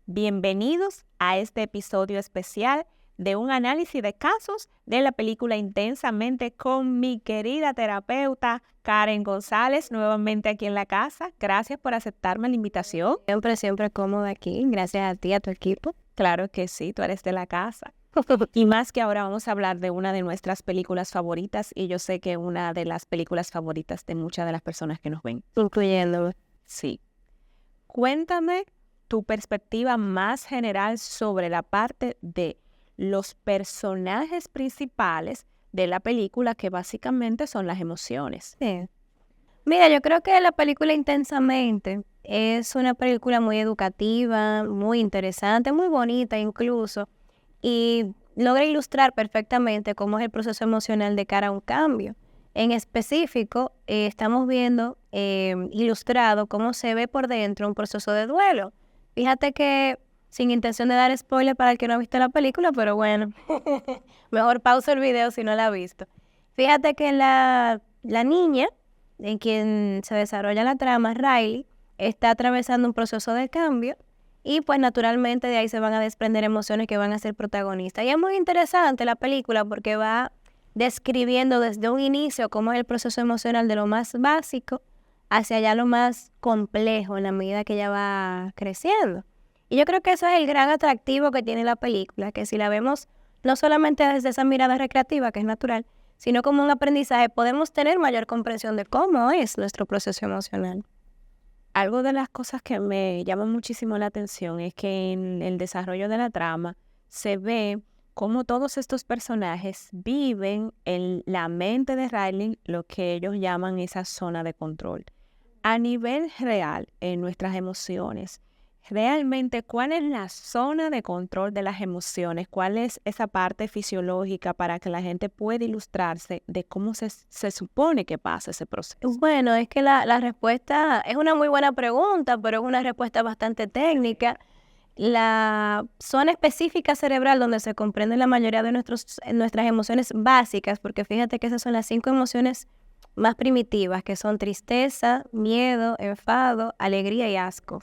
Bienvenidos a este episodio especial de un análisis de casos de la película Intensamente con mi querida terapeuta Karen González, nuevamente aquí en la casa. Gracias por aceptarme la invitación. Siempre cómoda aquí, gracias a ti y a tu equipo. Claro que sí, tú eres de la casa. Y más que ahora vamos a hablar de una de nuestras películas favoritas y yo sé que una de las películas favoritas de muchas de las personas que nos ven. Incluyéndome. Sí. Cuéntame tu perspectiva más general sobre la parte de los personajes principales de la película, que básicamente son las emociones. Sí. Mira, yo creo que la película Intensamente es una película muy educativa, muy interesante, muy bonita incluso, y logra ilustrar perfectamente cómo es el proceso emocional de cara a un cambio. En específico, estamos viendo ilustrado cómo se ve por dentro un proceso de duelo. Fíjate que, sin intención de dar spoiler para el que no ha visto la película, pero bueno, mejor pausa el video si no la ha visto. Fíjate que la niña, en quien se desarrolla la trama, Riley, está atravesando un proceso de cambio y pues naturalmente de ahí se van a desprender emociones que van a ser protagonistas. Y es muy interesante la película porque va describiendo desde un inicio cómo es el proceso emocional de lo más básico hacia allá lo más complejo en la medida que ella va creciendo. Y yo creo que eso es el gran atractivo que tiene la película, que si la vemos no solamente desde esa mirada recreativa, que es natural, sino como un aprendizaje, podemos tener mayor comprensión de cómo es nuestro proceso emocional. Algo de las cosas que me llama muchísimo la atención es que en el desarrollo de la trama se ve cómo todos estos personajes viven en la mente de Riley lo que ellos llaman esa zona de control. A nivel real, en nuestras emociones, realmente, ¿cuál es la zona de control de las emociones? ¿Cuál es esa parte fisiológica para que la gente pueda ilustrarse de cómo se supone que pasa ese proceso? Bueno, es que la respuesta es una muy buena pregunta, pero es una respuesta bastante técnica. La zona específica cerebral donde se comprende la mayoría de nuestras emociones básicas, porque fíjate que esas son las 5 emociones más primitivas, que son tristeza, miedo, enfado, alegría y asco.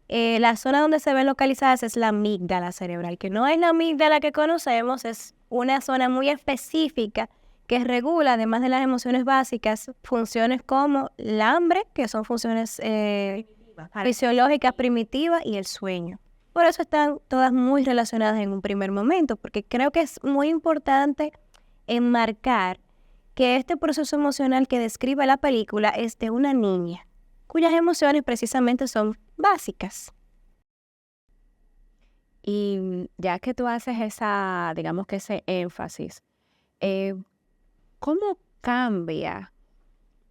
La zona donde se ven localizadas es la amígdala cerebral, que no es la amígdala que conocemos, es una zona muy específica que regula, además de las emociones básicas, funciones como el hambre, que son funciones fisiológicas primitivas, y el sueño. Por eso están todas muy relacionadas en un primer momento, porque creo que es muy importante enmarcar que este proceso emocional que describe la película es de una niña, cuyas emociones precisamente son básicas. Y ya que tú haces esa, digamos que ese énfasis, ¿cómo cambia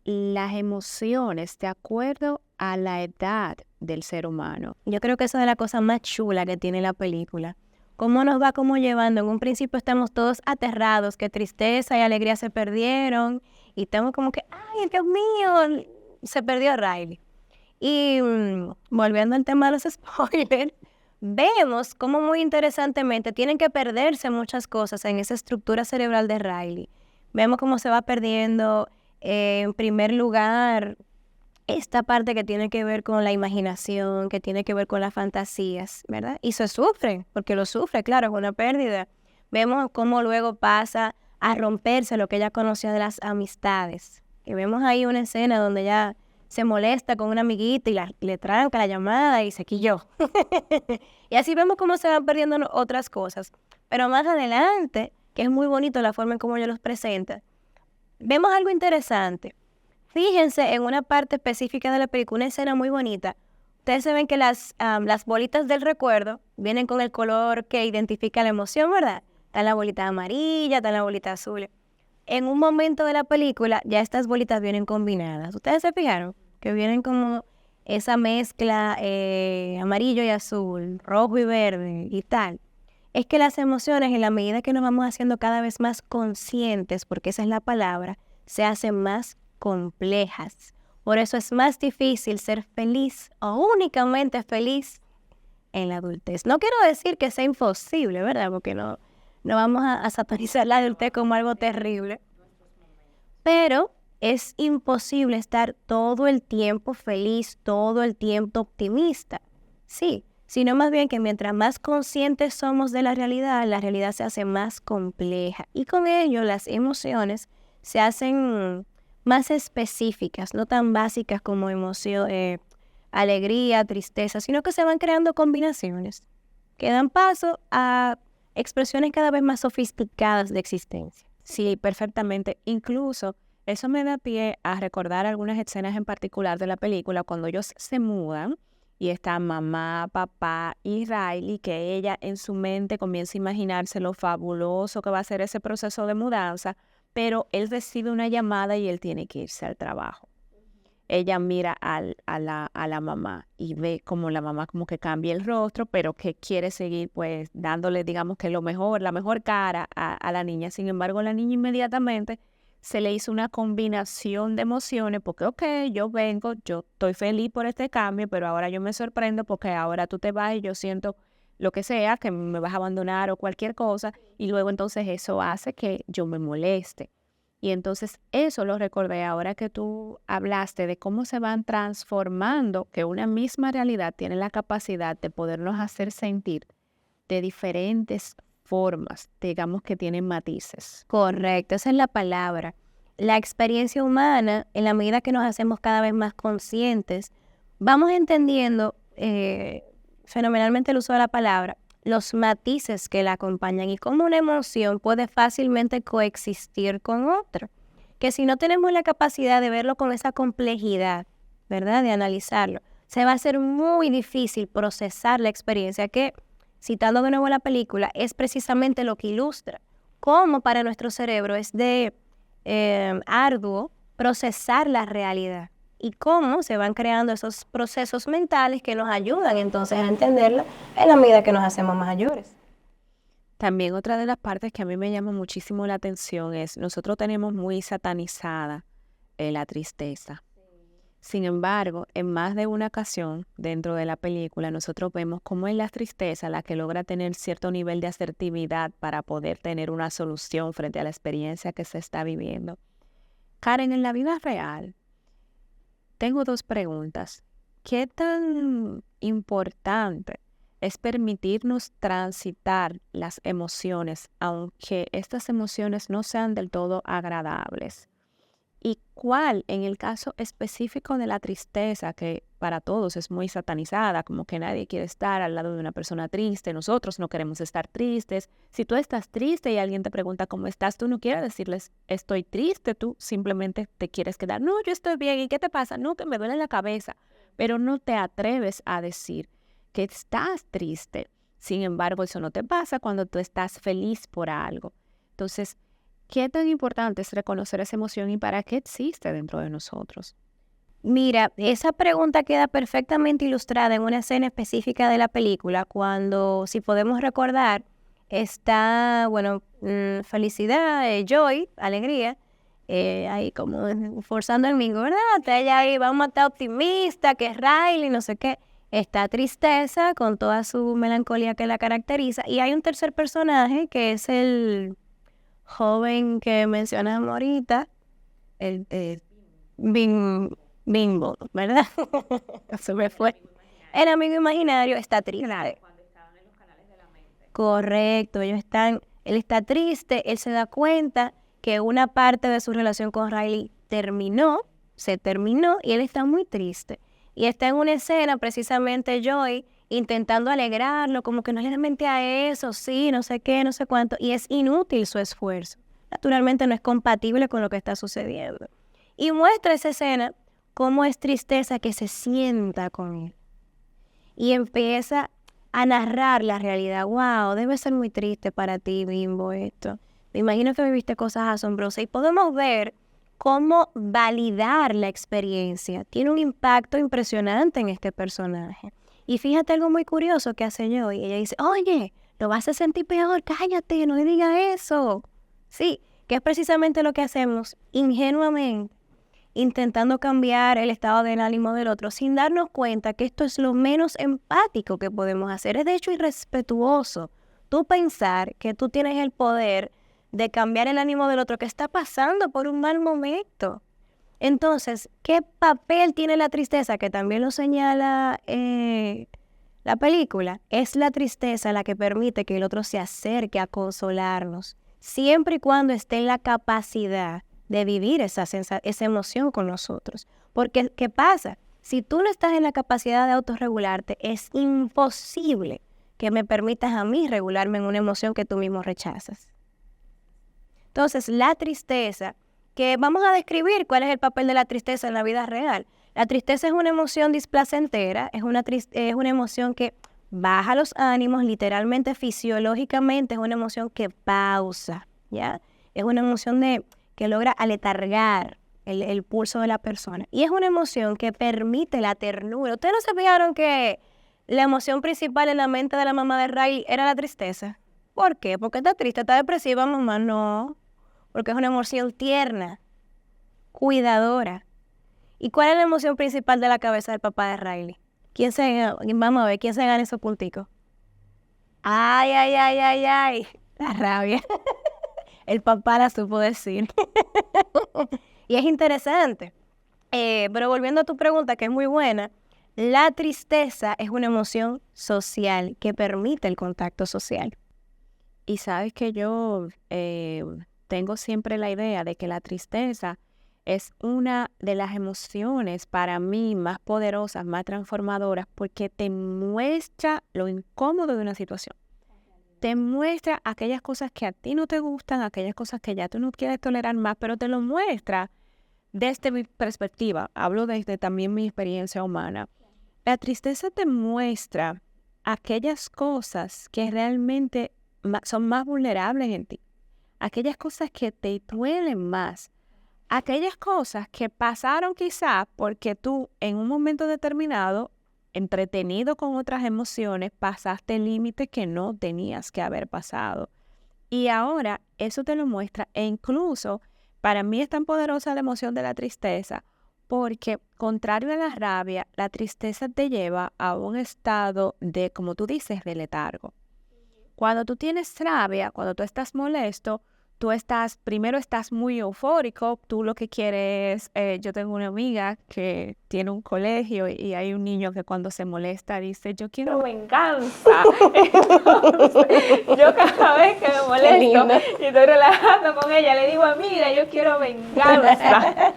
las emociones de acuerdo a la edad del ser humano? Yo creo que eso es la cosa más chula que tiene la película. Cómo nos va como llevando. En un principio estamos todos aterrados, que tristeza y alegría se perdieron. Y estamos como que, ¡ay, Dios mío! Se perdió Riley. Y volviendo al tema de los spoilers, vemos cómo muy interesantemente tienen que perderse muchas cosas en esa estructura cerebral de Riley. Vemos cómo se va perdiendo, en primer lugar, esta parte que tiene que ver con la imaginación, que tiene que ver con las fantasías, ¿verdad? Y se sufre, porque lo sufre, claro, es una pérdida. Vemos cómo luego pasa a romperse lo que ella conocía de las amistades. Y vemos ahí una escena donde ella se molesta con una amiguita y le tranca la llamada y se quilló. Y así vemos cómo se van perdiendo otras cosas. Pero más adelante, que es muy bonito la forma en cómo ella los presenta, vemos algo interesante. Fíjense en una parte específica de la película, una escena muy bonita. Ustedes se ven que las bolitas del recuerdo vienen con el color que identifica la emoción, ¿verdad? Está la bolita amarilla, está la bolita azul. En un momento de la película ya estas bolitas vienen combinadas. ¿Ustedes se fijaron? Que vienen como esa mezcla amarillo y azul, rojo y verde y tal. Es que las emociones, en la medida que nos vamos haciendo cada vez más conscientes, porque esa es la palabra, se hacen más complejas. Por eso es más difícil ser feliz o únicamente feliz en la adultez. No quiero decir que sea imposible, ¿verdad? Porque no vamos a satanizar la adultez como algo terrible. Pero es imposible estar todo el tiempo feliz, todo el tiempo optimista. Sí, sino más bien que mientras más conscientes somos de la realidad se hace más compleja y con ello las emociones se hacen más específicas, no tan básicas como alegría, tristeza, sino que se van creando combinaciones que dan paso a expresiones cada vez más sofisticadas de existencia. Sí, perfectamente. Incluso eso me da pie a recordar algunas escenas en particular de la película cuando ellos se mudan y está mamá, papá y Riley, que ella en su mente comienza a imaginarse lo fabuloso que va a ser ese proceso de mudanza, pero él recibe una llamada y él tiene que irse al trabajo. Ella mira a la mamá y ve como la mamá como que cambia el rostro, pero que quiere seguir pues dándole, digamos que lo mejor, la mejor cara a la niña. Sin embargo, la niña inmediatamente se le hizo una combinación de emociones porque, ok, yo vengo, yo estoy feliz por este cambio, pero ahora yo me sorprendo porque ahora tú te vas y yo siento lo que sea, que me vas a abandonar o cualquier cosa, y luego entonces eso hace que yo me moleste. Y entonces eso lo recordé ahora que tú hablaste de cómo se van transformando, que una misma realidad tiene la capacidad de podernos hacer sentir de diferentes formas, digamos que tienen matices. Correcto, esa es la palabra. La experiencia humana, en la medida que nos hacemos cada vez más conscientes, vamos entendiendo fenomenalmente el uso de la palabra, los matices que la acompañan y cómo una emoción puede fácilmente coexistir con otra. Que si no tenemos la capacidad de verlo con esa complejidad, ¿verdad? De analizarlo, se va a hacer muy difícil procesar la experiencia que, citando de nuevo la película, es precisamente lo que ilustra cómo para nuestro cerebro es de arduo procesar la realidad y cómo se van creando esos procesos mentales que nos ayudan entonces a entenderlo en la medida que nos hacemos mayores. También otra de las partes que a mí me llama muchísimo la atención es, nosotros tenemos muy satanizada la tristeza. Sin embargo, en más de una ocasión dentro de la película, nosotros vemos cómo es la tristeza la que logra tener cierto nivel de asertividad para poder tener una solución frente a la experiencia que se está viviendo. Karen, en la vida real, tengo dos preguntas. ¿Qué tan importante es permitirnos transitar las emociones, aunque estas emociones no sean del todo agradables? ¿Y cuál, en el caso específico de la tristeza, que para todos es muy satanizada, como que nadie quiere estar al lado de una persona triste, nosotros no queremos estar tristes? Si tú estás triste y alguien te pregunta cómo estás, tú no quieres decirles estoy triste, tú simplemente te quieres quedar, no, yo estoy bien, ¿y qué te pasa? No, que me duele la cabeza, pero no te atreves a decir que estás triste. Sin embargo, eso no te pasa cuando tú estás feliz por algo. Entonces, ¿qué tan importante es reconocer esa emoción y para qué existe dentro de nosotros? Mira, esa pregunta queda perfectamente ilustrada en una escena específica de la película, cuando, si podemos recordar, está, bueno, felicidad, joy, alegría, ahí como forzando el mingo, ¿verdad? Está ella ahí, vamos a estar optimista, que es Riley, no sé qué. Está tristeza con toda su melancolía que la caracteriza. Y hay un tercer personaje que es el joven que mencionamos ahorita, el Bimbo, ¿verdad? Se me fue. El amigo imaginario está triste. Cuando estaban en los canales de la mente. Correcto, él está triste, él se da cuenta que una parte de su relación con Riley se terminó y él está muy triste. Y está en una escena precisamente Joy intentando alegrarlo, como que no le mente a eso, sí, no sé qué, no sé cuánto, y es inútil su esfuerzo. Naturalmente no es compatible con lo que está sucediendo. Y muestra esa escena cómo es tristeza que se sienta con él. Y empieza a narrar la realidad. Wow, debe ser muy triste para ti, Bimbo, esto. Me imagino que viviste cosas asombrosas. Y podemos ver cómo validar la experiencia tiene un impacto impresionante en este personaje. Y fíjate algo muy curioso que hace yo. Y ella dice, oye, lo vas a sentir peor, cállate, no le digas eso. Sí, que es precisamente lo que hacemos ingenuamente, intentando cambiar el estado del ánimo del otro, sin darnos cuenta que esto es lo menos empático que podemos hacer. Es de hecho irrespetuoso tú pensar que tú tienes el poder de cambiar el ánimo del otro que está pasando por un mal momento. Entonces, ¿qué papel tiene la tristeza? Que también lo señala la película. Es la tristeza la que permite que el otro se acerque a consolarnos, siempre y cuando esté en la capacidad de vivir esa emoción con nosotros. Porque, ¿qué pasa? Si tú no estás en la capacidad de autorregularte, es imposible que me permitas a mí regularme en una emoción que tú mismo rechazas. Entonces, la tristeza, que vamos a describir cuál es el papel de la tristeza en la vida real. La tristeza es una emoción displacentera, es una emoción que baja los ánimos, literalmente, fisiológicamente, es una emoción que pausa, ¿ya? Es una emoción que logra aletargar el pulso de la persona. Y es una emoción que permite la ternura. ¿Ustedes no se fijaron que la emoción principal en la mente de la mamá de Riley era la tristeza? ¿Por qué? ¿Porque está triste, está depresiva, mamá? No, porque es una emoción tierna, cuidadora. ¿Y cuál es la emoción principal de la cabeza del papá de Riley? Vamos a ver, ¿quién se gana esos punticos? Ay, ay, ay, ay, ay, la rabia. El papá la supo decir. Y es interesante. Pero volviendo a tu pregunta, que es muy buena, la tristeza es una emoción social que permite el contacto social. Y sabes que yo tengo siempre la idea de que la tristeza es una de las emociones para mí más poderosas, más transformadoras, porque te muestra lo incómodo de una situación. Te muestra aquellas cosas que a ti no te gustan, aquellas cosas que ya tú no quieres tolerar más, pero te lo muestra desde mi perspectiva. Hablo desde también mi experiencia humana. La tristeza te muestra aquellas cosas que realmente son más vulnerables en ti. Aquellas cosas que te duelen más. Aquellas cosas que pasaron quizás porque tú en un momento determinado, entretenido con otras emociones, pasaste el límite que no tenías que haber pasado. Y ahora eso te lo muestra, e incluso para mí es tan poderosa la emoción de la tristeza porque, contrario a la rabia, la tristeza te lleva a un estado de, como tú dices, de letargo. Cuando tú tienes rabia, cuando tú estás molesto, primero estás muy eufórico, tú lo que quieres, yo tengo una amiga que tiene un colegio y hay un niño que cuando se molesta dice, yo quiero venganza. Entonces, yo cada vez que me molesto y estoy relajando con ella, le digo, amiga, yo quiero venganza.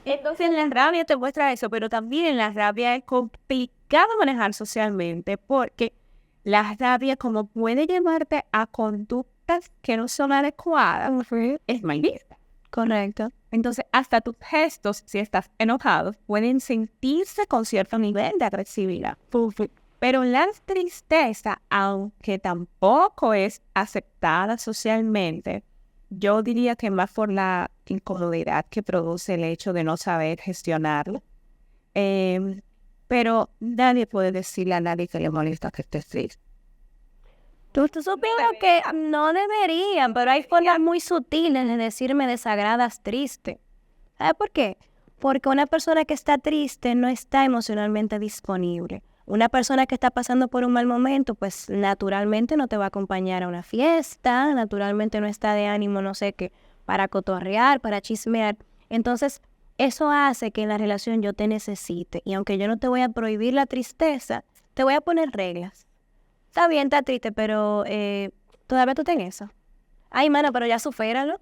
Entonces la rabia te muestra eso, pero también la rabia es complicado manejar socialmente porque la rabia, como puede llevarte a conductas que no son adecuadas, es mal vista. Correcto. Entonces, hasta tus gestos, si estás enojado, pueden sentirse con cierto nivel de agresividad. Pero la tristeza, aunque tampoco es aceptada socialmente, yo diría que más por la incomodidad que produce el hecho de no saber gestionarlo. Pero nadie puede decirle a nadie que le molesta que estés triste. Tú supieras que no deberían, pero hay formas muy sutiles de decir me desagradas triste. ¿Sabes por qué? Porque una persona que está triste no está emocionalmente disponible. Una persona que está pasando por un mal momento, pues naturalmente no te va a acompañar a una fiesta, naturalmente no está de ánimo, no sé qué, para cotorrear, para chismear. Entonces, eso hace que en la relación yo te necesite. Y aunque yo no te voy a prohibir la tristeza, te voy a poner reglas. Está bien, está triste, pero todavía tú tenés eso. Ay, mana, pero ya supéralo.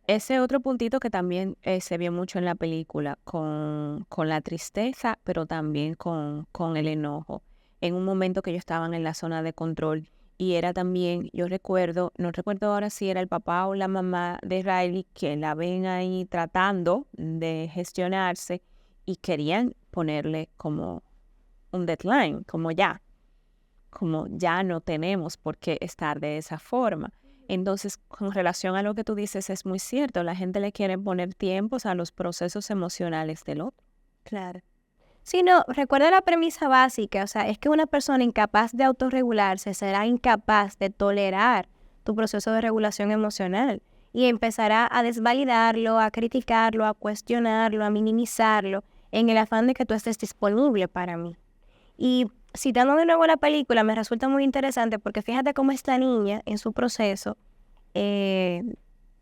Ese otro puntito que también se vio mucho en la película, con la tristeza, pero también con el enojo. En un momento que ellos estaban en la zona de control y era también, yo recuerdo, no recuerdo ahora si era el papá o la mamá de Riley que la ven ahí tratando de gestionarse y querían ponerle como un deadline, como ya no tenemos por qué estar de esa forma. Entonces, con relación a lo que tú dices, es muy cierto, la gente le quiere poner tiempos a los procesos emocionales del otro. Claro. Sí, no, recuerda la premisa básica, o sea, es que una persona incapaz de autorregularse será incapaz de tolerar tu proceso de regulación emocional y empezará a desvalidarlo, a criticarlo, a cuestionarlo, a minimizarlo en el afán de que tú estés disponible para mí. Y citando de nuevo la película, me resulta muy interesante porque fíjate cómo esta niña en su proceso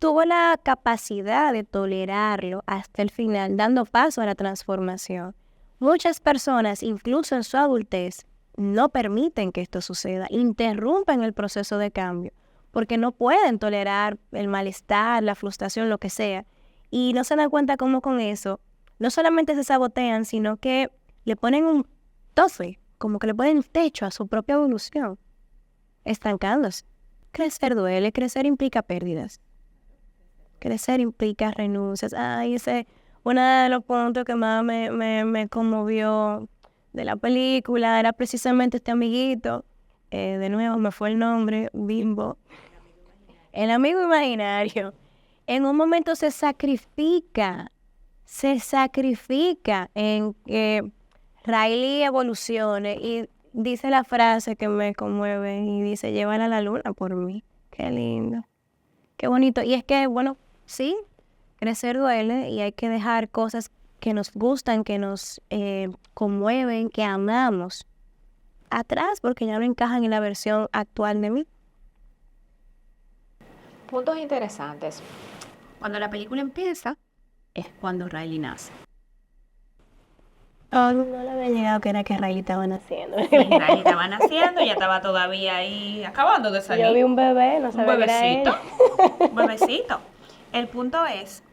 tuvo la capacidad de tolerarlo hasta el final, dando paso a la transformación. Muchas personas, incluso en su adultez, no permiten que esto suceda, interrumpen el proceso de cambio, porque no pueden tolerar el malestar, la frustración, lo que sea, y no se dan cuenta cómo con eso no solamente se sabotean, sino que le ponen un tope, como que le ponen techo a su propia evolución, estancándose. Crecer duele, crecer implica pérdidas. Crecer implica renuncias. Ay, ese es uno de los puntos que más me conmovió de la película, era precisamente este amiguito. De nuevo me fue el nombre, Bimbo. El amigo imaginario. En un momento se sacrifica en que Riley evolucione y dice la frase que me conmueve y dice, llévala a la luna por mí. Qué lindo, qué bonito. Y es que, bueno, sí, crecer duele y hay que dejar cosas que nos gustan, que nos conmueven, que amamos atrás porque ya no encajan en la versión actual de mí. Puntos interesantes. Cuando la película empieza, es cuando Riley nace. Oh, no le había llegado que era que Riley estaba naciendo. Sí, Riley estaba naciendo, ya estaba todavía ahí acabando de salir. Yo vi un bebé, no Un sabía que era bebecito. ella. Un bebecito. El punto es,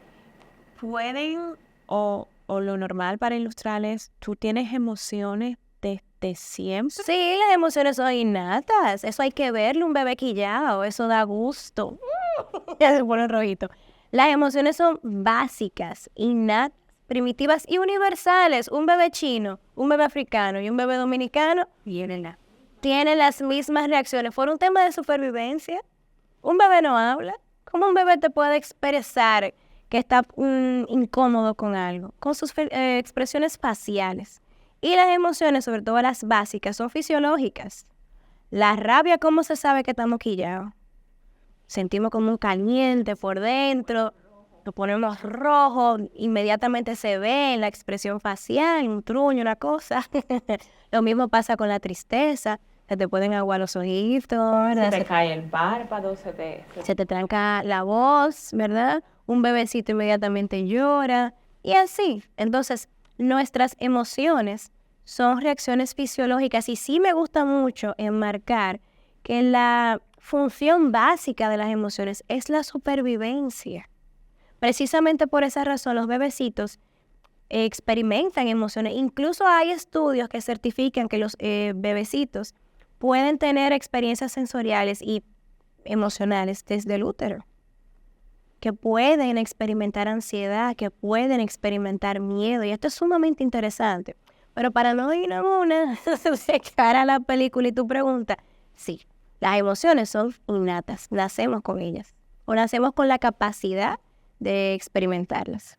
pueden, o lo normal para ilustrarles, tú tienes emociones desde siempre. Sí, las emociones son innatas. Eso hay que verle, un bebé quillado. Eso da gusto. Ya se pone rojito. Las emociones son básicas, innatas, primitivas y universales. Un bebé chino, un bebé africano y un bebé dominicano tienen las mismas reacciones. Por un tema de supervivencia, un bebé no habla. ¿Cómo un bebé te puede expresar que está incómodo con algo? Con sus expresiones faciales. Y las emociones, sobre todo las básicas, son fisiológicas. La rabia, ¿cómo se sabe que estamos quillados? Sentimos como un caliente por dentro, nos ponemos rojos, inmediatamente se ve en la expresión facial, un truño, una cosa. Lo mismo pasa con la tristeza, se te pueden aguar los ojitos, ¿verdad? Se te cae el párpado, se te tranca la voz, ¿verdad? Un bebecito inmediatamente llora y así. Entonces, nuestras emociones son reacciones fisiológicas y sí me gusta mucho enmarcar que la función básica de las emociones es la supervivencia. Precisamente por esa razón los bebecitos experimentan emociones. Incluso hay estudios que certifican que los bebecitos pueden tener experiencias sensoriales y emocionales desde el útero, que pueden experimentar ansiedad, que pueden experimentar miedo, y esto es sumamente interesante. Pero para no ir a una, se cara la película y tu pregunta, sí, las emociones son innatas, nacemos con ellas, o nacemos con la capacidad de experimentarlas.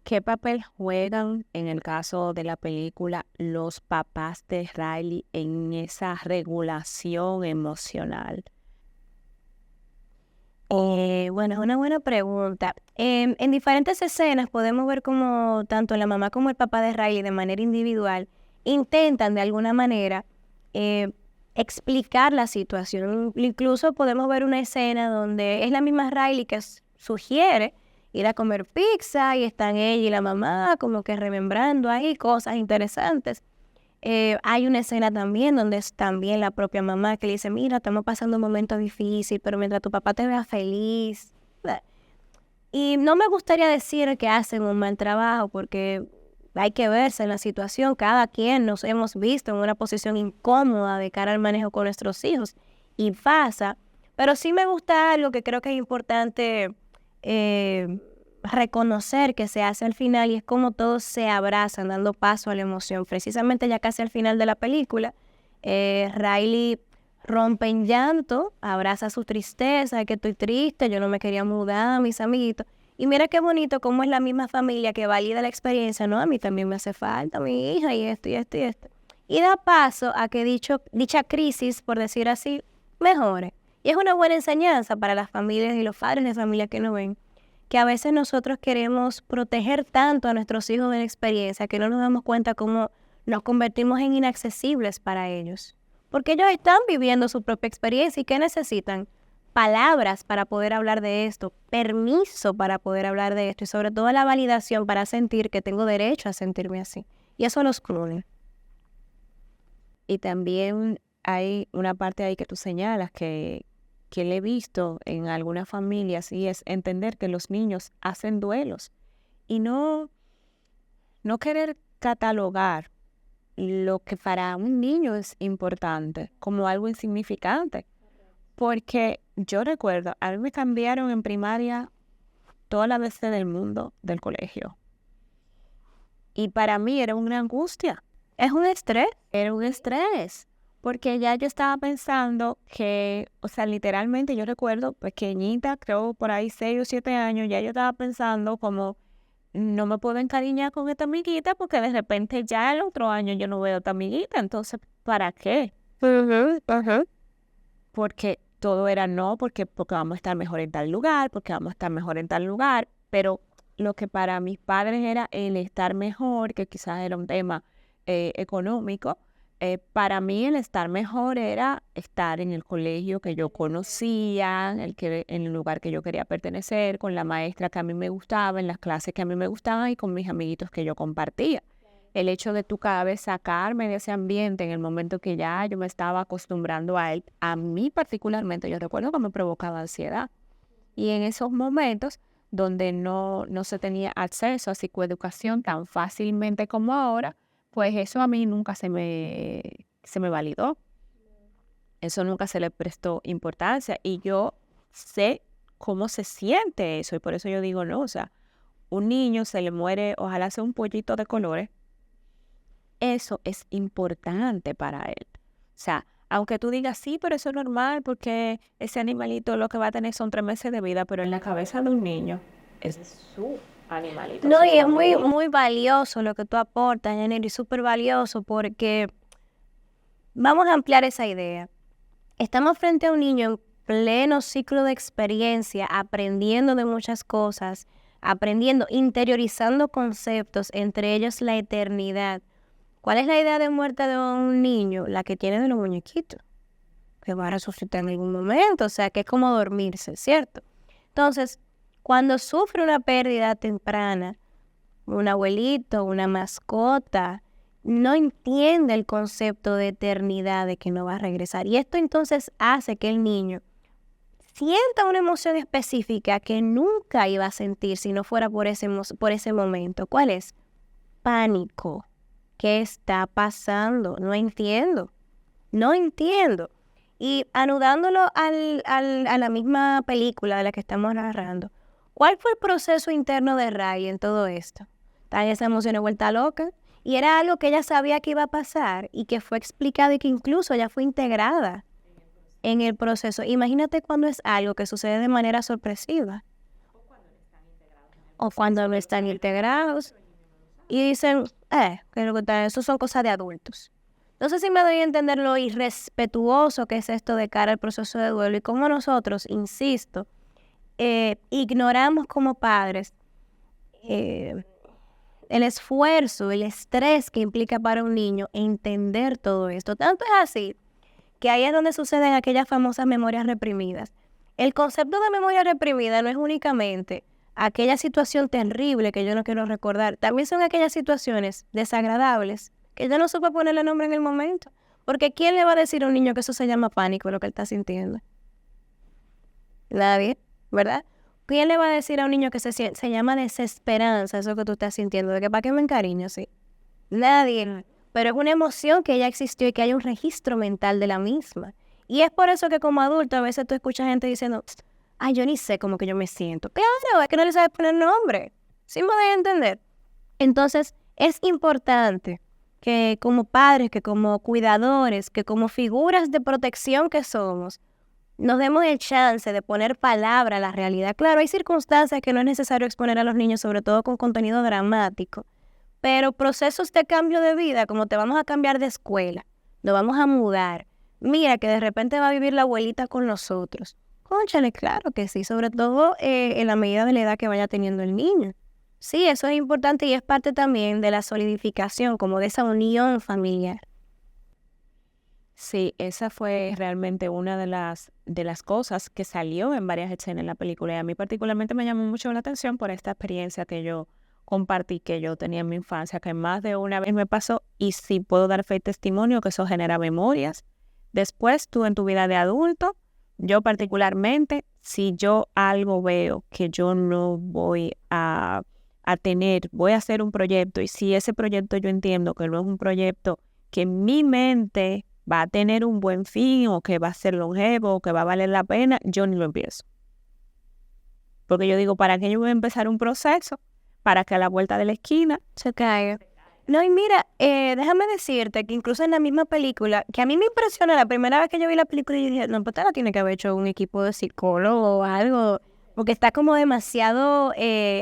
¿Qué papel juegan, en el caso de la película, los papás de Riley en esa regulación emocional? Bueno, es una buena pregunta. En diferentes escenas podemos ver como tanto la mamá como el papá de Riley de manera individual intentan de alguna manera explicar la situación. Incluso podemos ver una escena donde es la misma Riley que sugiere ir a comer pizza y están ella y la mamá como que remembrando ahí cosas interesantes. Hay una escena también donde es también la propia mamá que le dice, mira, estamos pasando un momento difícil, pero mientras tu papá te vea feliz. Y no me gustaría decir que hacen un mal trabajo porque hay que verse en la situación. Cada quien nos hemos visto en una posición incómoda de cara al manejo con nuestros hijos y pasa. Pero sí me gusta algo que creo que es importante reconocer que se hace al final y es como todos se abrazan dando paso a la emoción. Precisamente ya casi al final de la película, Riley rompe en llanto, abraza su tristeza, que estoy triste, yo no me quería mudar, mis amiguitos. Y mira qué bonito cómo es la misma familia que valida la experiencia, ¿no? A mí también me hace falta mi hija y esto y esto y esto. Y da paso a que dicha crisis, por decir así, mejore. Y es una buena enseñanza para las familias y los padres de familia que nos ven, que a veces nosotros queremos proteger tanto a nuestros hijos de la experiencia que no nos damos cuenta cómo nos convertimos en inaccesibles para ellos. Porque ellos están viviendo su propia experiencia y ¿qué necesitan? palabras para poder hablar de esto, permiso para poder hablar de esto y sobre todo la validación para sentir que tengo derecho a sentirme así. Y eso los clones. Y también hay una parte ahí que tú señalas que le he visto en algunas familias y es entender que los niños hacen duelos y no querer catalogar lo que para un niño es importante como algo insignificante. Porque yo recuerdo, a mí me cambiaron en primaria todas las veces del mundo del colegio. Y para mí era una angustia. ¿Es un estrés? Era un estrés. Porque ya yo estaba pensando que, o sea, literalmente yo recuerdo pequeñita, creo por ahí 6 o 7 años, ya yo estaba pensando como, no me puedo encariñar con esta amiguita porque de repente ya el otro año yo no veo a esta amiguita. Entonces, ¿para qué? Porque todo era no, porque vamos a estar mejor en tal lugar, porque vamos a estar mejor en tal lugar, pero lo que para mis padres era el estar mejor, que quizás era un tema económico, para mí el estar mejor era estar en el colegio que yo conocía, en el lugar que yo quería pertenecer, con la maestra que a mí me gustaba, en las clases que a mí me gustaban y con mis amiguitos que yo compartía. El hecho de tú cada vez sacarme de ese ambiente en el momento que ya yo me estaba acostumbrando a él, a mí particularmente, yo recuerdo que me provocaba ansiedad. Y en esos momentos donde no se tenía acceso a psicoeducación tan fácilmente como ahora, pues eso a mí nunca se me validó. Eso nunca se le prestó importancia. Y yo sé cómo se siente eso. Y por eso yo digo, no, o sea, un niño se le muere, ojalá sea un pollito de colores. Eso es importante para él. O sea, aunque tú digas, sí, pero eso es normal porque ese animalito lo que va a tener son 3 meses de vida, pero en la cabeza de un niño es su animalito. No, su y es muy, familia. muy valioso lo que tú aportas, Yaneli, súper valioso porque vamos a ampliar esa idea. Estamos frente a un niño en pleno ciclo de experiencia, aprendiendo de muchas cosas, aprendiendo, interiorizando conceptos, entre ellos la eternidad. ¿Cuál es la idea de muerte de un niño? La que tiene de los muñequitos, que va a resucitar en algún momento, o sea, que es como dormirse, ¿cierto? Entonces, cuando sufre una pérdida temprana, un abuelito, una mascota, no entiende el concepto de eternidad, de que no va a regresar. Y esto entonces hace que el niño sienta una emoción específica que nunca iba a sentir si no fuera por ese momento. ¿Cuál es? Pánico. ¿Qué está pasando? No entiendo. Y anudándolo a la misma película de la que estamos narrando, ¿cuál fue el proceso interno de Ray en todo esto? Está esa emoción de vuelta loca y era algo que ella sabía que iba a pasar y que fue explicado y que incluso ya fue integrada en el proceso. Imagínate cuando es algo que sucede de manera sorpresiva o cuando no están integrados y dicen, que lo que están, eso son cosas de adultos. No sé si me doy a entender lo irrespetuoso que es esto de cara al proceso de duelo y cómo nosotros, insisto, ignoramos como padres el esfuerzo, el estrés que implica para un niño entender todo esto. Tanto es así que ahí es donde suceden aquellas famosas memorias reprimidas. El concepto de memoria reprimida no es únicamente aquella situación terrible que yo no quiero recordar, también son aquellas situaciones desagradables que yo no supe ponerle nombre en el momento. Porque ¿quién le va a decir a un niño que eso se llama pánico, lo que él está sintiendo? Nadie, ¿verdad? ¿Quién le va a decir a un niño que se llama desesperanza, eso que tú estás sintiendo? ¿De que para qué me encariño? Sí. Nadie. Pero es una emoción que ya existió y que hay un registro mental de la misma. Y es por eso que como adulto a veces tú escuchas gente diciendo, yo ni sé cómo que yo me siento. Claro, es que no le sabes poner nombre. ¿Sí me voy a entender? Entonces, es importante que como padres, que como cuidadores, que como figuras de protección que somos, nos demos el chance de poner palabra a la realidad. Claro, hay circunstancias que no es necesario exponer a los niños, sobre todo con contenido dramático, pero procesos de cambio de vida, como te vamos a cambiar de escuela, nos vamos a mudar, mira que de repente va a vivir la abuelita con nosotros. Cónchale, claro que sí, sobre todo en la medida de la edad que vaya teniendo el niño. Sí, eso es importante y es parte también de la solidificación, como de esa unión familiar. Sí, esa fue realmente una de las cosas que salió en varias escenas en la película y a mí particularmente me llamó mucho la atención por esta experiencia que yo compartí, que yo tenía en mi infancia, que más de una vez me pasó y sí puedo dar fe y testimonio que eso genera memorias. Después tú en tu vida de adulto, yo particularmente, si yo algo veo que yo no voy a tener, voy a hacer un proyecto y si ese proyecto yo entiendo que no es un proyecto que en mi mente va a tener un buen fin o que va a ser longevo o que va a valer la pena, yo ni lo empiezo. Porque yo digo, ¿para qué yo voy a empezar un proceso? Para que a la vuelta de la esquina se caiga. No, y mira, déjame decirte que incluso en la misma película, que a mí me impresiona la primera vez que yo vi la película, y dije, no, pues esta la tiene que haber hecho un equipo de psicólogos o algo, porque está como demasiado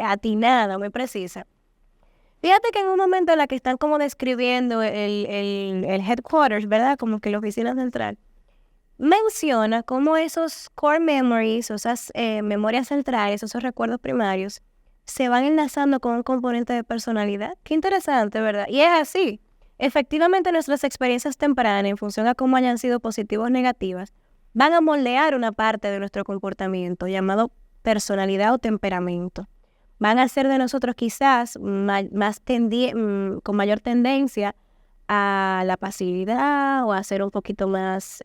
atinada, muy precisa. Fíjate que en un momento en la que están como describiendo el headquarters, ¿verdad? Como que la oficina central, menciona cómo esos core memories, o esas memorias centrales, esos recuerdos primarios, se van enlazando con un componente de personalidad. Qué interesante, ¿verdad? Y es así. Efectivamente, nuestras experiencias tempranas, en función a cómo hayan sido positivas o negativas, van a moldear una parte de nuestro comportamiento llamado personalidad o temperamento. Van a ser de nosotros quizás con mayor tendencia a la pasividad o a ser un poquito más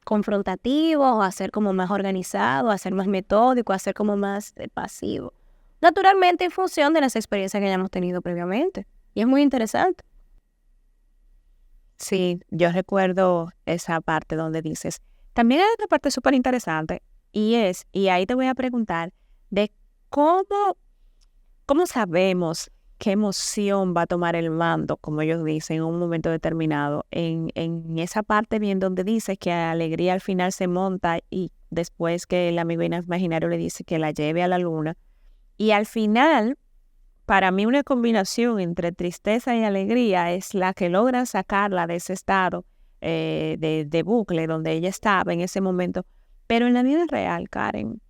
confrontativo o a ser como más organizado, a ser más metódico, a ser como más pasivo. Naturalmente en función de las experiencias que hayamos tenido previamente. Y es muy interesante. sí, yo recuerdo esa parte donde dices, también hay otra parte súper interesante y ahí te voy a preguntar de cómo sabemos qué emoción va a tomar el mando, como ellos dicen, en un momento determinado. En esa parte bien donde dice que alegría al final se monta y después que el amigo imaginario le dice que la lleve a la luna. Y al final, para mí una combinación entre tristeza y alegría es la que logran sacarla de ese estado de bucle donde ella estaba en ese momento. Pero en la vida real, Karen,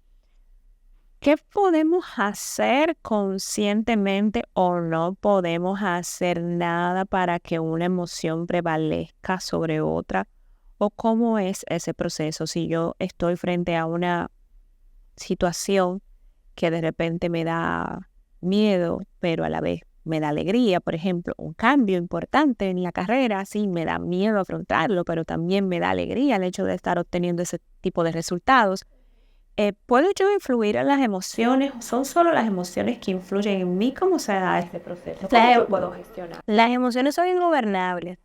¿qué podemos hacer conscientemente o no podemos hacer nada para que una emoción prevalezca sobre otra? ¿O cómo es ese proceso si yo estoy frente a una situación que de repente me da miedo, pero a la vez me da alegría? Por ejemplo, un cambio importante en la carrera, sí, me da miedo afrontarlo, pero también me da alegría el hecho de estar obteniendo ese tipo de resultados. ¿Puedo yo influir en las emociones? ¿Son solo las emociones que influyen en mí? ¿Cómo se da este proceso? ¿Cómo yo puedo gestionar? Las emociones son ingobernables.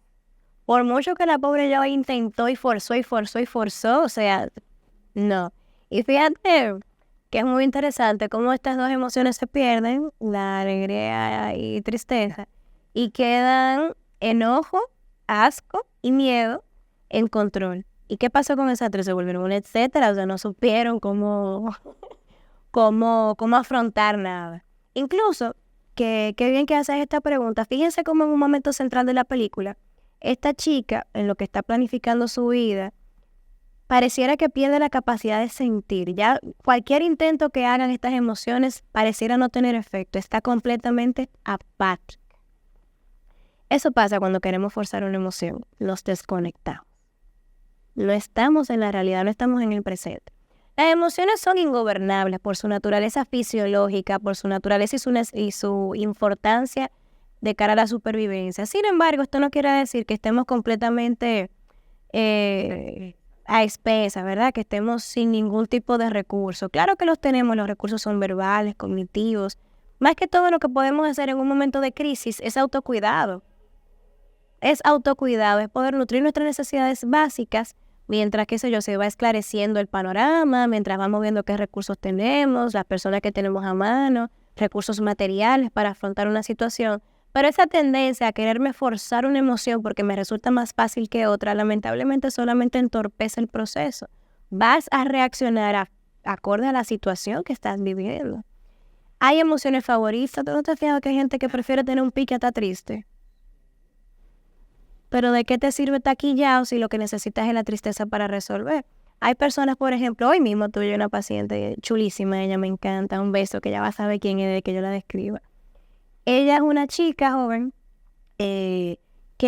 Por mucho que la pobre ya intentó y forzó y forzó y forzó, o sea, no. Y fíjate que es muy interesante cómo estas dos emociones se pierden, la alegría y tristeza, y quedan enojo, asco y miedo en control. ¿Y qué pasó con esas tres? Se volvieron un etcétera, o sea, no supieron cómo afrontar nada. Incluso, qué bien que haces esta pregunta, fíjense cómo en un momento central de la película, esta chica, en lo que está planificando su vida, pareciera que pierde la capacidad de sentir. Ya cualquier intento que hagan estas emociones pareciera no tener efecto, está completamente apática. Eso pasa cuando queremos forzar una emoción, nos desconectamos. No estamos en la realidad, no estamos en el presente. Las emociones son ingobernables por su naturaleza fisiológica, por su naturaleza y su importancia de cara a la supervivencia. Sin embargo, esto no quiere decir que estemos completamente a expensas, ¿verdad? Que estemos sin ningún tipo de recurso. Claro que los tenemos, los recursos son verbales, cognitivos. Más que todo lo que podemos hacer en un momento de crisis es autocuidado. Es autocuidado, es poder nutrir nuestras necesidades básicas mientras, qué sé yo, se va esclareciendo el panorama, mientras vamos viendo qué recursos tenemos, las personas que tenemos a mano, recursos materiales para afrontar una situación. Pero esa tendencia a quererme forzar una emoción porque me resulta más fácil que otra, lamentablemente solamente entorpece el proceso. Vas a reaccionar acorde a la situación que estás viviendo. Hay emociones favoritas. ¿Tú no te has fijado que hay gente que prefiere tener un pique hasta triste? Pero ¿de qué te sirve taquillado si lo que necesitas es la tristeza para resolver? Hay personas, por ejemplo, hoy mismo tuve una paciente chulísima, ella me encanta, un beso, que ya va a saber quién es de que yo la describa. Ella es una chica joven que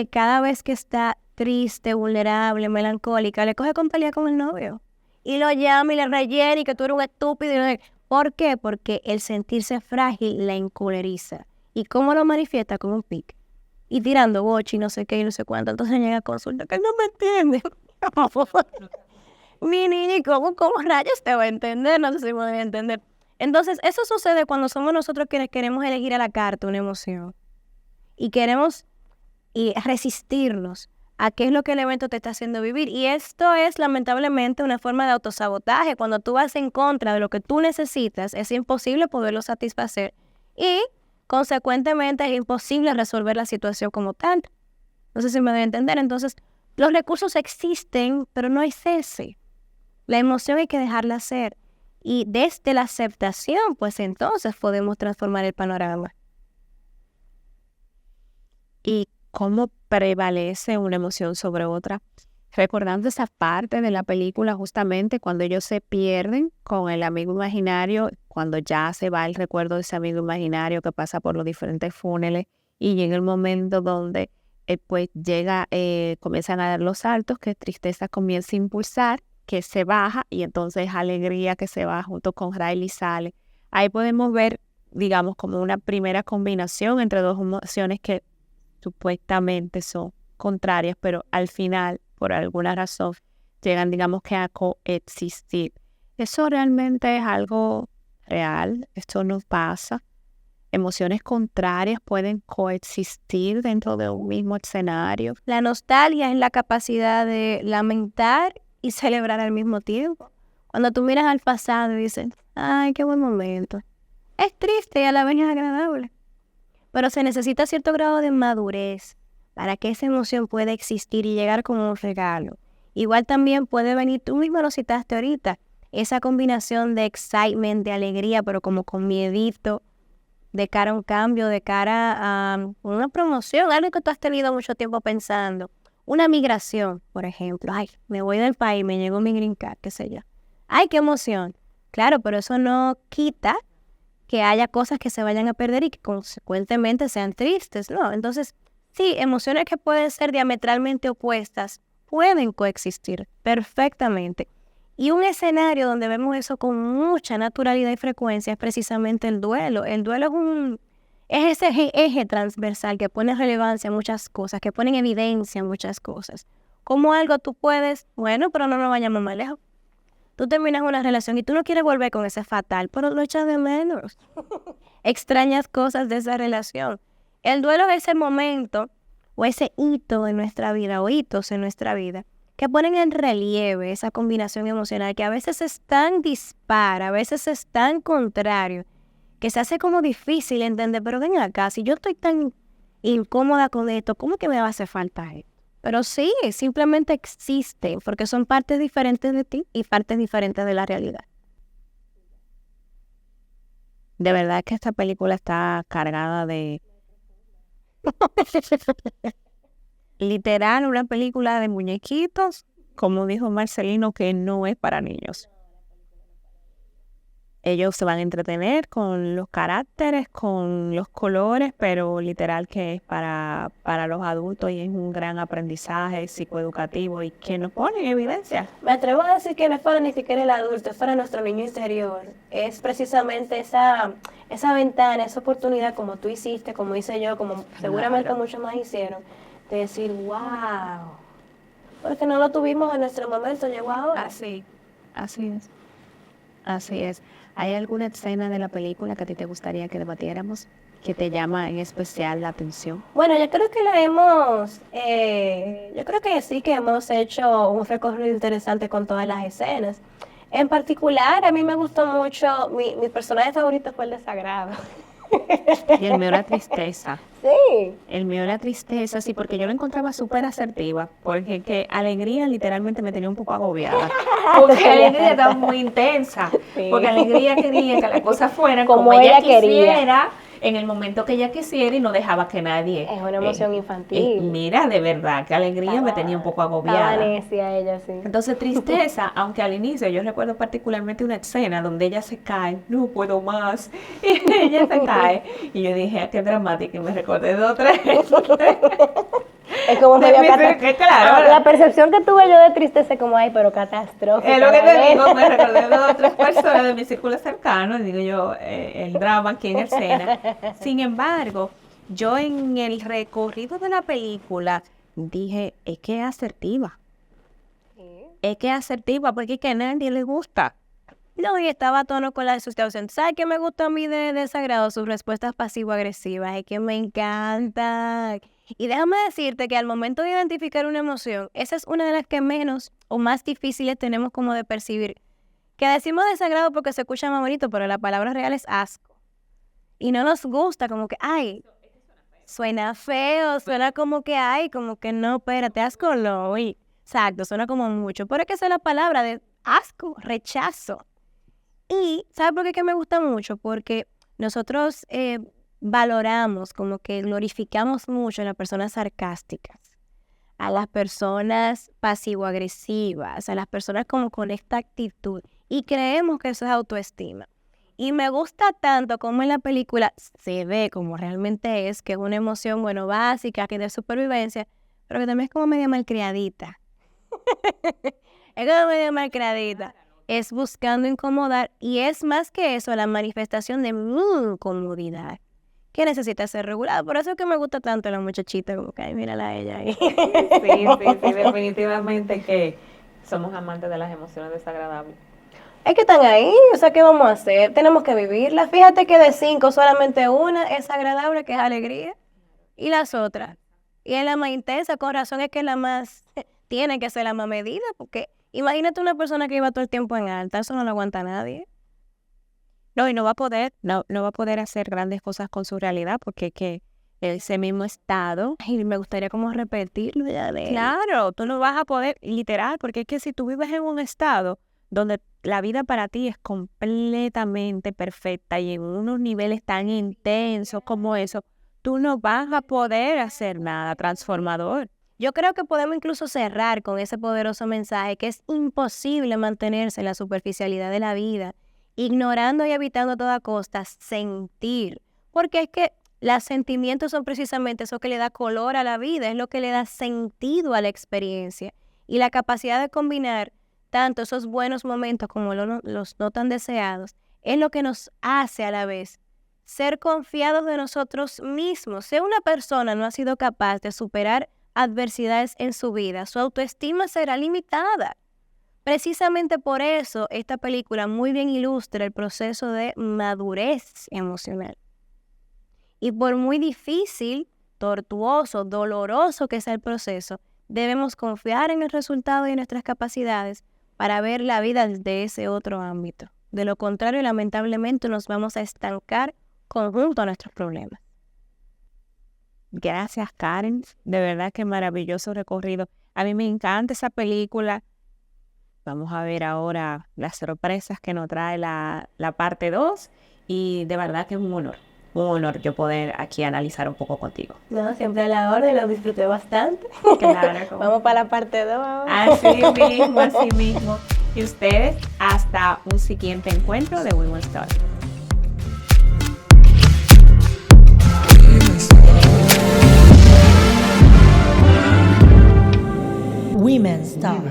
cada vez que está triste, vulnerable, melancólica, le coge con pelea con el novio. Y lo llama y le rellena y que tú eres un estúpido. ¿Por qué? Porque el sentirse frágil la encoleriza. ¿Y cómo lo manifiesta? Con un pique. Y tirando boche y no sé qué y no sé cuánto. Entonces llega a consulta que él no me entiende. Mi niña, ¿y cómo rayos te va a entender? No sé si me voy a entender. Entonces, eso sucede cuando somos nosotros quienes queremos elegir a la carta una emoción. Y queremos resistirnos a qué es lo que el evento te está haciendo vivir. Y esto es lamentablemente una forma de autosabotaje. Cuando tú vas en contra de lo que tú necesitas, es imposible poderlo satisfacer y consecuentemente es imposible resolver la situación como tal. No sé si me debe entender. Entonces, los recursos existen, pero no hay cese. La emoción hay que dejarla ser. Y desde la aceptación, pues entonces podemos transformar el panorama. ¿Y cómo prevalece una emoción sobre otra? Recordando esa parte de la película justamente cuando ellos se pierden con el amigo imaginario, cuando ya se va el recuerdo de ese amigo imaginario que pasa por los diferentes túneles y llega el momento donde pues comienzan a dar los saltos, que tristeza comienza a impulsar, que se baja y entonces alegría que se va junto con Riley sale. Ahí podemos ver, digamos, como una primera combinación entre dos emociones que supuestamente son contrarias, pero al final, por alguna razón, llegan, digamos que a coexistir. Eso realmente es algo real, esto no pasa. Emociones contrarias pueden coexistir dentro de un mismo escenario. La nostalgia es la capacidad de lamentar y celebrar al mismo tiempo. Cuando tú miras al pasado y dices, ay, qué buen momento. Es triste y a la vez es agradable. Pero se necesita cierto grado de madurez para que esa emoción pueda existir y llegar como un regalo. Igual también puede venir, tú mismo lo citaste ahorita, esa combinación de excitement, de alegría, pero como con miedito, de cara a un cambio, de cara a una promoción, algo que tú has tenido mucho tiempo pensando. Una migración, por ejemplo. Ay, me voy del país, me llegó mi green card, qué sé yo. Ay, qué emoción. Claro, pero eso no quita que haya cosas que se vayan a perder y que consecuentemente sean tristes, ¿no? Entonces, sí, emociones que pueden ser diametralmente opuestas pueden coexistir perfectamente. Y un escenario donde vemos eso con mucha naturalidad y frecuencia es precisamente el duelo. El duelo es ese eje transversal que pone relevancia a muchas cosas, que pone en evidencia muchas cosas. Como algo tú puedes, bueno, pero no nos vayamos más lejos. Tú terminas una relación y tú no quieres volver con ese fatal, pero lo echas de menos. Extrañas cosas de esa relación. El duelo es ese momento o ese hito en nuestra vida o hitos en nuestra vida que ponen en relieve esa combinación emocional que a veces es tan dispar, a veces es tan contrario, que se hace como difícil entender, pero ven acá, si yo estoy tan incómoda con esto, ¿cómo que me va a hacer falta esto? Pero sí, simplemente existen, porque son partes diferentes de ti y partes diferentes de la realidad. De verdad que esta película está cargada de... Literal, una película de muñequitos, como dijo Marcelino, que no es para niños. Ellos se van a entretener con los caracteres, con los colores, pero literal que es para los adultos y es un gran aprendizaje psicoeducativo y que nos pone en evidencia. Me atrevo a decir que no es para ni siquiera el adulto, es para nuestro niño interior. Es precisamente esa ventana, esa oportunidad como tú hiciste, como hice yo, como seguramente muchos más hicieron, de decir, wow, porque no lo tuvimos en nuestro momento, llegó ahora. Así es. Así es. ¿Hay alguna escena de la película que a ti te gustaría que debatiéramos, que te llama en especial la atención? Bueno, yo creo que yo creo que sí que hemos hecho un recorrido interesante con todas las escenas. En particular, a mí me gustó mucho, mi personaje favorito fue el desagrado. Y el mío era tristeza. Sí. El mío era tristeza, sí, porque yo lo encontraba súper asertiva, porque que alegría literalmente me tenía un poco agobiada. Porque alegría estaba muy intensa, Sí. porque alegría quería que las cosas fueran Como como ella ella quería. quisiera, en el momento que ella quisiera y no dejaba que nadie... Es una emoción infantil. Mira, de verdad, que alegría me tenía un poco Estaba agobiada. necia ella, sí. Entonces, tristeza, aunque al inicio yo recuerdo particularmente una escena donde ella se cae, no puedo más, y ella se cae, y yo dije, qué dramática, y me recordé de otra. Es como medio claro. La percepción que tuve yo de tristeza es como, ay, pero catastrófica. Es lo que te digo, me recordé de otras personas de mi círculo cercano, digo yo, el drama aquí en escena. Sin embargo, yo en el recorrido de la película dije, es que es asertiva. Es que es asertiva porque es que a nadie le gusta. No, y estaba a tono con la sustancia. ¿Sabes qué me gusta a mí de Desagrado? Sus respuestas pasivo-agresivas. Es que me encantan. Y déjame decirte que al momento de identificar una emoción, esa es una de las que menos o más difíciles tenemos como de percibir. Que decimos desagrado porque se escucha más bonito, pero la palabra real es asco. Y no nos gusta, como que, ay, suena feo, suena como que, ay, como que no, espérate, asco no. Uy, exacto, suena como mucho. Pero es que esa es la palabra de asco, rechazo. Y, ¿sabes por qué que me gusta mucho? Porque nosotros valoramos, como que glorificamos mucho a las personas sarcásticas, a las personas pasivo-agresivas, a las personas como con esta actitud. Y creemos que eso es autoestima. Y me gusta tanto como en la película se ve como realmente es, que es una emoción, bueno, básica, que es de supervivencia, pero que también es como medio malcriadita. Es como medio malcriadita. Es buscando incomodar y es más que eso la manifestación de mi incomodidad que necesita ser regulada. Por eso es que me gusta tanto la muchachita, como que, ay, mírala a ella ahí. Sí, definitivamente que somos amantes de las emociones desagradables. Es que están ahí, o sea, ¿qué vamos a hacer? Tenemos que vivirlas. Fíjate que de 5 solamente una es agradable, que es alegría, y las otras. Y es la más intensa, con razón es que la más, tiene que ser la más medida, porque imagínate una persona que iba todo el tiempo en alta, eso no lo aguanta nadie. No, y no va a poder hacer grandes cosas con su realidad, porque que ese mismo estado, Y me gustaría como repetirlo ya de claro, tú no vas a poder, literal, porque es que si tú vives en un estado donde la vida para ti es completamente perfecta y en unos niveles tan intensos como eso, tú no vas a poder hacer nada transformador. Yo creo que podemos incluso cerrar con ese poderoso mensaje que es imposible mantenerse en la superficialidad de la vida, ignorando y evitando a toda costa sentir, porque es que los sentimientos son precisamente eso que le da color a la vida, es lo que le da sentido a la experiencia y la capacidad de combinar tanto esos buenos momentos como los no tan deseados, es lo que nos hace a la vez ser confiados de nosotros mismos. Si una persona no ha sido capaz de superar adversidades en su vida, su autoestima será limitada. Precisamente por eso esta película muy bien ilustra el proceso de madurez emocional. Y por muy difícil, tortuoso, doloroso que sea el proceso, debemos confiar en el resultado y en nuestras capacidades para ver la vida desde ese otro ámbito. De lo contrario, lamentablemente, nos vamos a estancar conjunto a nuestros problemas. Gracias, Karen. De verdad que maravilloso recorrido. A mí me encanta esa película. Vamos a ver ahora las sorpresas que nos trae la parte 2. Y de verdad que es un honor yo poder aquí analizar un poco contigo. No, siempre a la orden, lo disfruté bastante. Claro. Vamos para la parte 2 ahora. Así mismo. Y ustedes, hasta un siguiente encuentro de Women's Talk. Women's Talk.